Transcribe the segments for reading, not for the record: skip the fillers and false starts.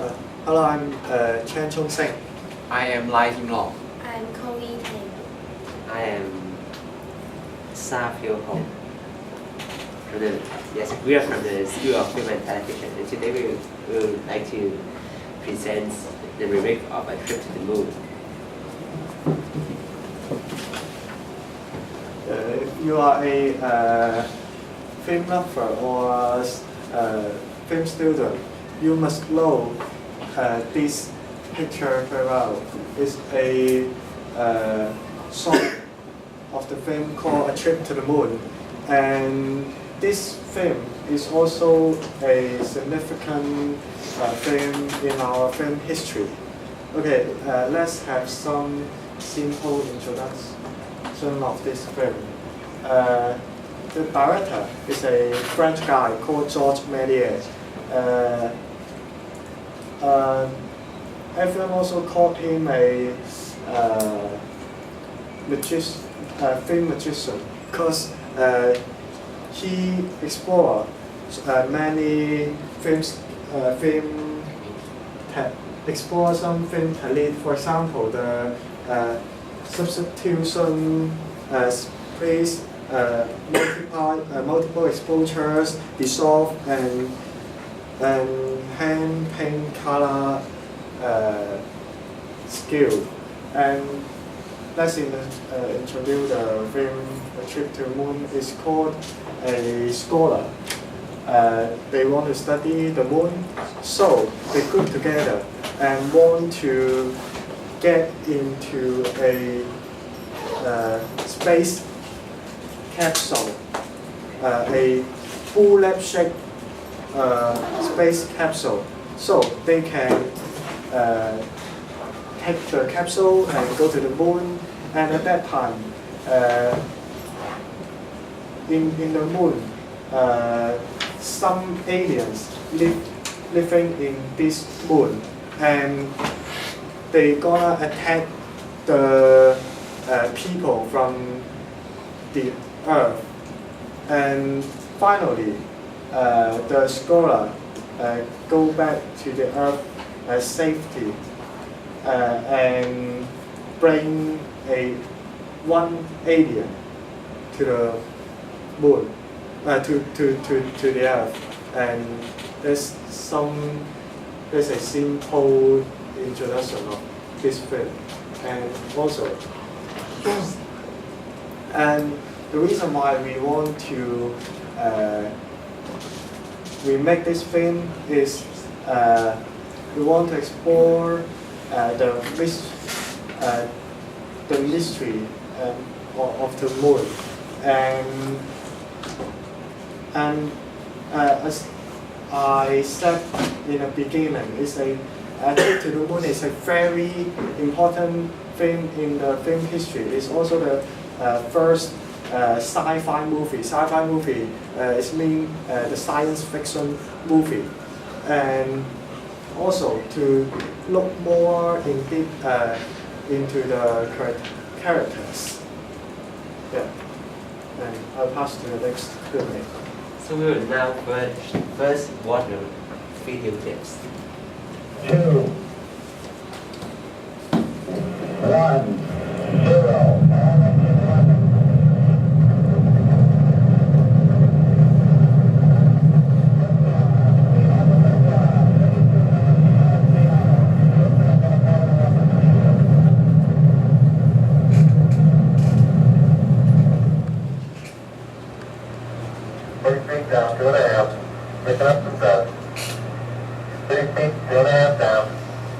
Hello, I'm Chan Chung Seng. I am Lai Kim Long. I'm Ko Yi Teng. I am Sa Pyo Hong. Yes, we are from the School of Film and Television, and today we would like to present the remake of A Trip to the Moon. If you are a film lover or film student, you must know this picture very well. It's a song of the film called A Trip to the Moon, and this film is also a significant film in our film history. Okay, let's have some simple introduction of this film. The director is a French guy called Georges Méliès. Everyone also called him a film magician because he explored many explore some film technique. For example, the substitution space, multiple exposures, dissolve, and hand paint color skill. And let's introduce the film A Trip to the Moon. Is called a scholar. They want to study the moon, so they group together and want to get into a space capsule, a bullet-shaped space capsule, so they can take the capsule and go to the moon. And at that time, in the moon, some aliens living in this moon, and they gonna attack the people from the Earth. And finally, the scholar go back to the Earth as safety and bring one alien to the moon, to the Earth. And there's a simple introduction of this film. And also, and the reason why we want to remake this film is we want to explore the mystery of the moon. And as I said in the beginning, A Trip to the Moon is a very important film in the film history. It's also the first sci-fi movie. Sci-fi movie is the science fiction movie. And also to look more into the characters. Yeah. And I'll pass to the next Q&A. So we will now first watch the video clips. 2, 1, 0. Bring feet down, 2.5. Pick up the set. 3 feet, 2.5 down.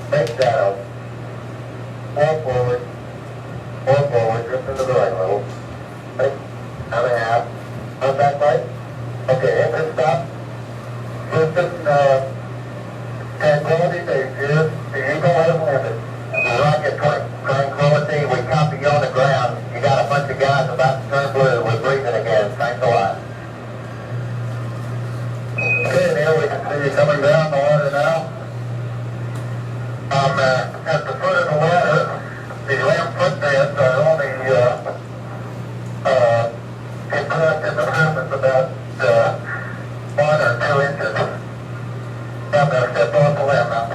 Face down. 4 forward. 4 forward, drift into the right a little. 6.5. Contact light. Okay, engine stop. Houston, tranquility base here. The Eagle has landed. Rocket tranquility, we copy you on the ground. You got a bunch of guys about to turn blue. We're breathing again. Thanks a lot. Okay, Neil, we can see you coming down the ladder now. At the foot of the ladder, the lamp footpads are only compressed in the surface about 1 or 2 inches. I'm going to step off the lamp now.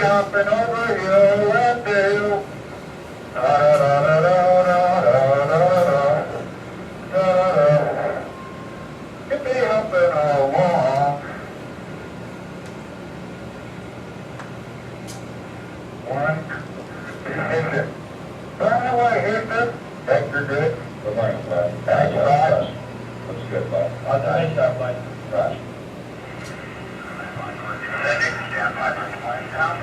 hopping over hill and dale. Da-da-da-da-da-da-da-da-da. Da-da-da. Hippy hopping along. One. Burn away, Houston. Hector, good. Good morning, bud. Thank you, bud. Looks good, bud. I'll tell you that, bud. Right. Stand by for point down.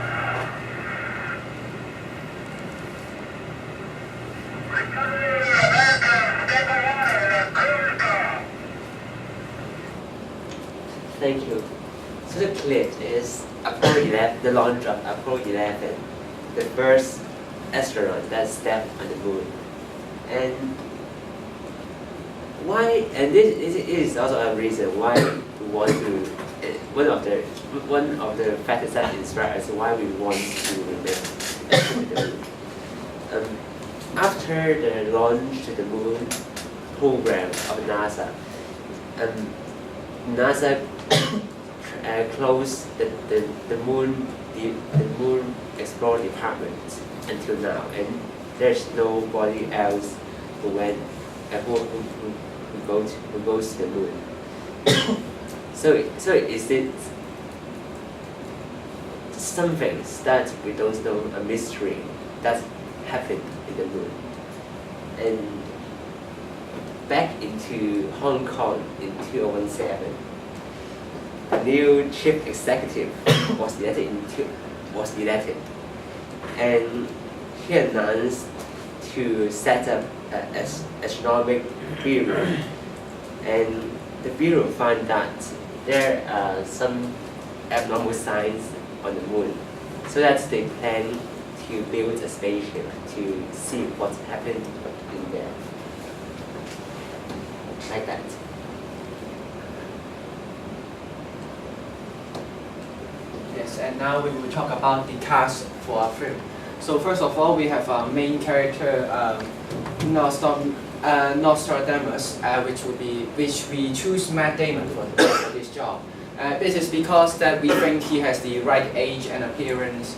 Thank you. So the clip is Apollo 11, the launch of Apollo 11, the first astronaut that stepped on the moon. And why? And this is also a reason why we want to. One of the factors that inspire us why we want to remain on the moon. After the launch to the moon program of NASA, NASA closed the moon explore department until now, and there's nobody else who goes to the moon. so is it some things that we don't know, a mystery that happened in the moon? And back into Hong Kong in 2017, the new chief executive was elected, and he announced to set up an astronomic bureau, and the bureau found that there are some abnormal signs on the moon, so that they plan to build a spaceship to see what happened in there, like that. Yes, and now we will talk about the cast for our film. So first of all, we have our main character, Nostradamus, which we choose Matt Damon for this job. This is because that we think he has the right age and appearance.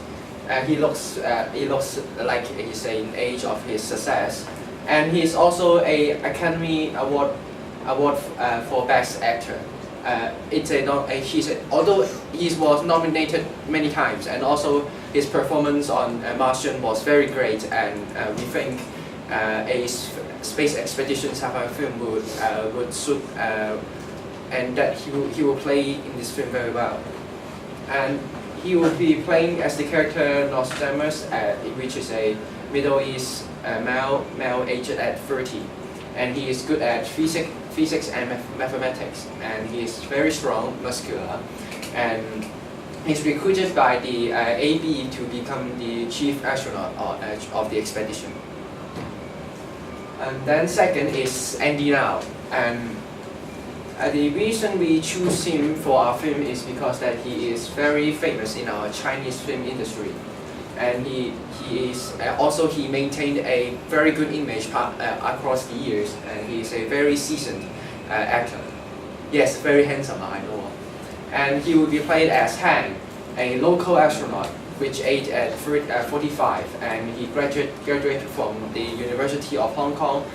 He looks like he's in age of his success, and he's also a Academy Award for Best Actor. Although he was nominated many times, and also his performance on Martian was very great, and we think a space expedition type of film would suit, and that he will play in this film very well. And he will be playing as the character Nostradamus, which is a Middle East male aged at 30, and he is good at physics and mathematics, and he is very strong, muscular, and he's recruited by the AB to become the chief astronaut of the expedition. And then second is Andy Lau, and the reason we choose him for our film is because that he is very famous in our Chinese film industry, and he maintained a very good image across the years, and he is a very seasoned actor. Yes, very handsome, I know. And he will be played as Han, a local astronaut, which aged at 45, and he graduated from the University of Hong Kong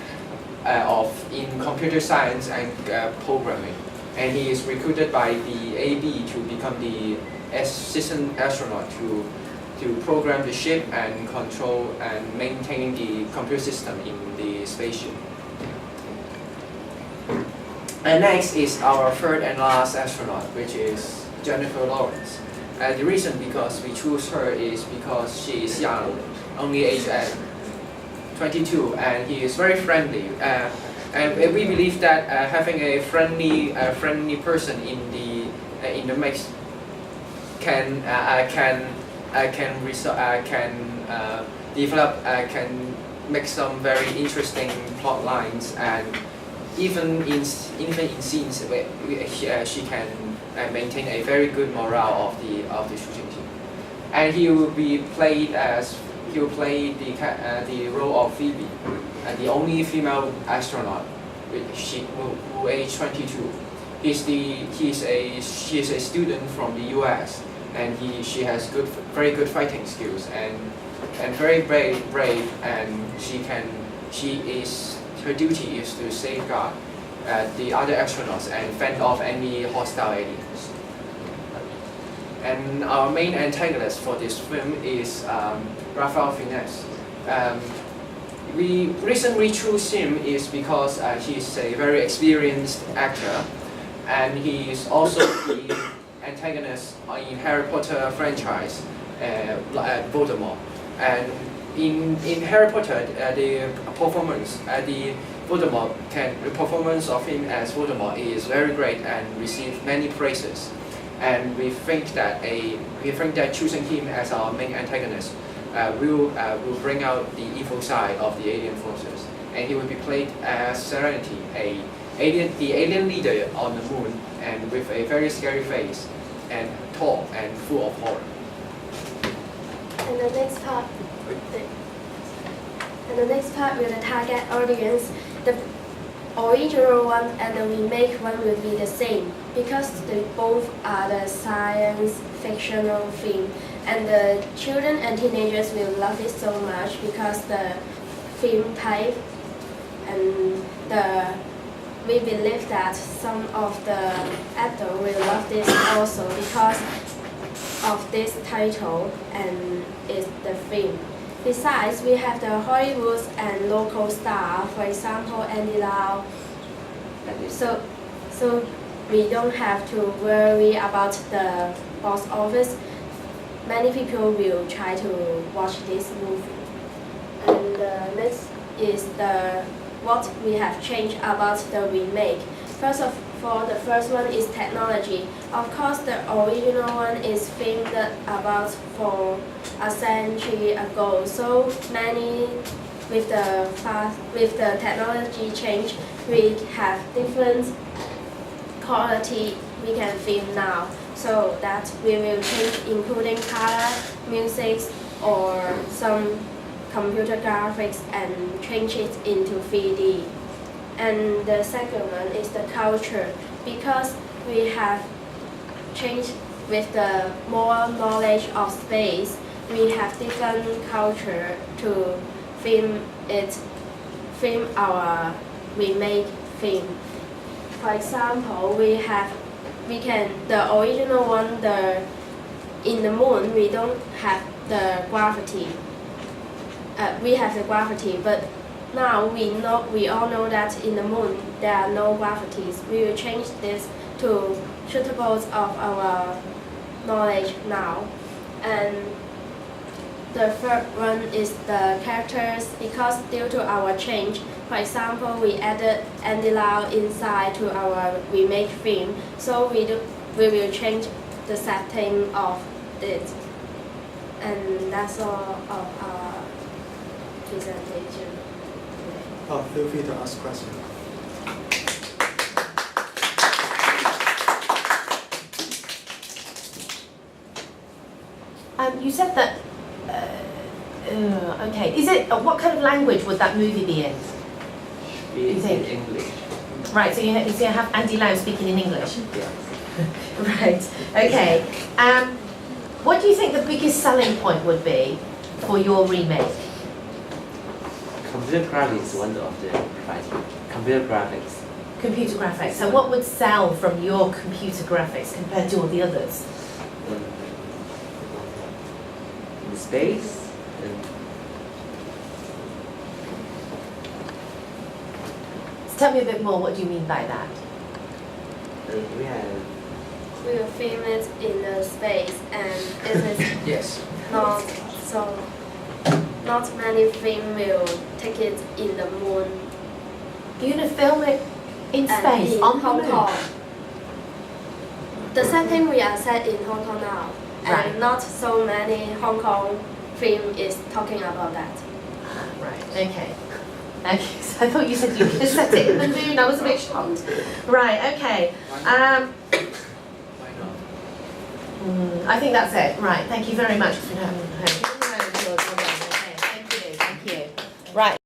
in computer science and programming, and he is recruited by the AB to become the assistant astronaut to program the ship and control and maintain the computer system in the spaceship. And next is our third and last astronaut, which is Jennifer Lawrence. The reason because we choose her is because she is young, only aged at 22, and he is very friendly. And we believe that having a friendly person in the mix can make some very interesting plot lines, and even in scenes where she can maintain a very good morale of the shooting team. And he will play the role of Phoebe, the only female astronaut, who aged 22. She is a student from the U.S. and she has very good fighting skills and very brave, and her duty is to safeguard the other astronauts and fend off any hostile aliens. And our main antagonist for this film is Ralph Fiennes. We recently chose him is because he's a very experienced actor, and he is also the antagonist in Harry Potter franchise, Voldemort. And in Harry Potter, the performance of him as Voldemort is very great and received many praises. And we think that choosing him as our main antagonist will bring out the evil side of the alien forces, and he will be played as Serenity, the alien leader on the moon, and with a very scary face, and tall and full of horror. And the next part will the target audience. The original one and the remake one will be the same because they both are the science fictional film, and the children and teenagers will love it so much because the film type, and we believe that some of the adults will love this also because of this title and it's the film. Besides, we have the Hollywood and local star, for example, Andy Lau. So we don't have to worry about the box office. Many people will try to watch this movie. And next is what we have changed about the remake. First of all, the first one is technology. Of course, the original one is filmed about for a century ago. So many with the technology change, we have different quality we can film now. So that we will change, including color, music, or some computer graphics, and change it into 3D. And the second one is the culture, because we have changed with the more knowledge of space. We have different culture to film our remake film. For example, the original one, in the moon, we don't have the gravity. We have the gravity, but now we all know that in the moon there are no gravities. We will change this to suitable of our knowledge now. And the third one is the characters, because due to our change, for example, we added Andy Lau inside to our remake film, so we will change the setting of it. And that's all of our presentation today. Feel free to ask questions. You said that. Okay. Is it what kind of language would that movie be in? In English. Right. So you have Andy Lau speaking in English. Yes. Right. Okay. What do you think the biggest selling point would be for your remake? Computer graphics is one of the criteria. Computer graphics. Computer graphics. So what would sell from your computer graphics compared to all the others? In space. Tell me a bit more. What do you mean by that? We will film it in the space, and it is Yes. not many film will take it in the moon. You're going to film it in and space in on Hong the moon? Kong. The setting we are set in Hong Kong now, Right. and not so many Hong Kong film is talking about that. Right. Okay. Okay. So I thought you said you could set it in the moon. I was a bit shocked. Right. Okay. Why not? I think that's it. Right. Thank you very much. Thank you. Right.